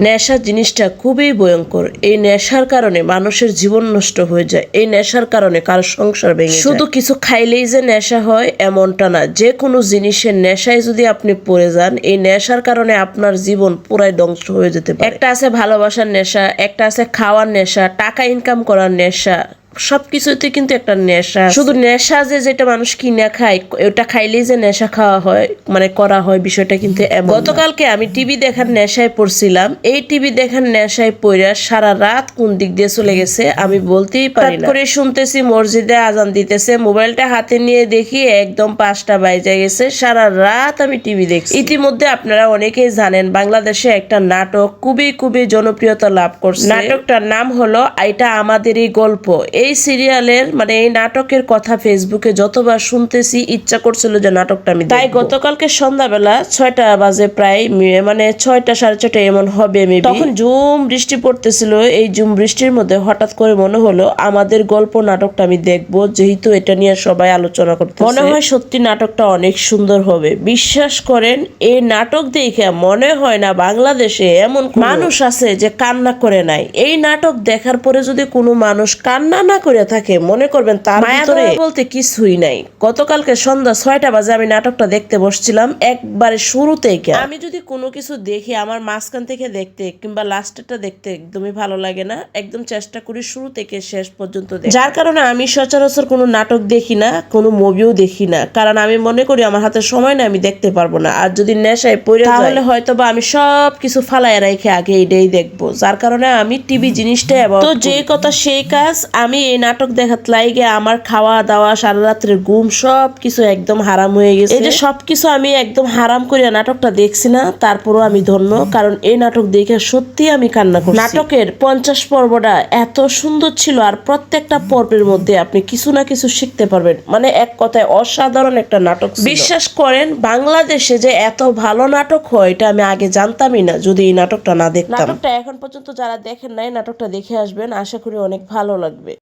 নেশা জিনিসটা খুবই ভয়ঙ্কর। এই নেশার কারণে মানুষের জীবন নষ্ট হয়ে যায়। এই নেশার কারণে কারো সংসার ভেঙে যায়। শুধু কিছু খাইলেই যে নেশা হয় এমনটা না। যে কোনো জিনিসের নেশায় যদি আপনি পড়ে যান, এই নেশার কারণে আপনার জীবন পুরাই ধ্বংস হয়ে যেতে পারে। একটা আছে ভালোবাসার নেশা, একটা আছে খাওয়ার নেশা, টাকা ইনকাম করার নেশা। সবকিছুতে কিন্তু একটা নেশা। শুধু নেশা যে যেটা মানুষ কিনে খায়, ওটা খাইলেই যে নেশা খাওয়া হয় মানে করা হয়, বিষয়টা কিন্তু এমন। গতকালকে আমি টিভি দেখার নেশায় পড়ছিলাম। এই টিভি দেখার নেশায় পড়া সারা রাত কোন দিক দিয়ে চলে গেছে আমি বলতেই পারি না। করে শুনতেছি মসজিদে আজান দিতেছে, মোবাইলটা হাতে নিয়ে দেখি একদম 5টা বাইজে গেছে। সারা রাত আমি টিভি দেখছি। ইতিমধ্যে আপনারা অনেকেই জানেন বাংলাদেশে একটা নাটক খুবই জনপ্রিয়তা লাভ করছে। নাটকটার নাম হলো এটা আমাদেরই গল্প। এই সিরিয়ালের মানে এই নাটকের কথা ফেসবুকে যতবার শুনতেছি ইচ্ছা করছিল যে নাটকটা আমি তাই গতকালকে সন্ধ্যাবেলা 6টা বাজে প্রায়, মানে 6টা 6:30 এমন হবে মেবি, তখন ঝুম বৃষ্টি পড়তেছিল। এই ঝুম বৃষ্টির মধ্যে হঠাৎ করে মনে হলো আমাদের গল্প নাটকটা আমি দেখবো, যেহেতু এটা নিয়ে সবাই আলোচনা করতে। মনে হয় সত্যি নাটকটা অনেক সুন্দর হবে। বিশ্বাস করেন এই নাটক দেখে মনে হয় না বাংলাদেশে এমন মানুষ আছে যে কান্না করে নাই। এই নাটক দেখার পরে যদি কোনো মানুষ কান্না না করে থাকে, মনে করবেন তার ভিতরে বলতে কিছুই নাই। গতকালকে সন্ধ্যা 6টা বাজে আমি নাটকটা দেখতে বসছিলাম একবারে শুরু থেকে। আমি যদি কোনো কিছু দেখি আমার মাঝখান থেকে দেখতে কিংবা লাস্টেরটা দেখতে একদমই ভালো লাগে না। একদম চেষ্টা করি শুরু থেকে শেষ পর্যন্ত দেখতে। যার কারণে আমি সচরাচর কোনো নাটক দেখি না, কোনো মুভিও দেখি না, কারণ আমি মনে করি আমার হাতে সময় না, আমি দেখতে পারবো না। আর যদি নেশায় পড়ে যাই তাহলে হয়তো বা আমি সব কিছু ফালায় রেখে আগে এটাই দেখবো। যার কারণে আমি টিভি জিনিসটাই তো যে কথা সেই কাজ। আমি এই নাটক দেখাত লাইগে আমার খাওয়া দাওয়া সারা রাত্রের ঘুম সব কিছু একদম হারাম হয়ে গেছে। এই যে সবকিছু আমি একদম হারাম করিয়া নাটকটা দেখছি না, তারপরও আমি ধন্য, কারণ এই নাটক দেখে সত্যি আমি কান্না করছি। নাটকের 50 পর্বটা এত সুন্দর ছিল, আর প্রত্যেকটা পর্বের মধ্যে আপনি কিছু না কিছু শিখতে পারবেন। মানে এক কথায় অসাধারণ একটা নাটক। বিশ্বাস করেন বাংলাদেশে যে এত ভালো নাটক হয় এটা আমি আগে জানতামই না যদি এই নাটকটা না দেখতাম। নাটকটা এখন পর্যন্ত যারা দেখেন নাই নাটকটা দেখে আসবেন, আশা করি অনেক ভালো লাগবে।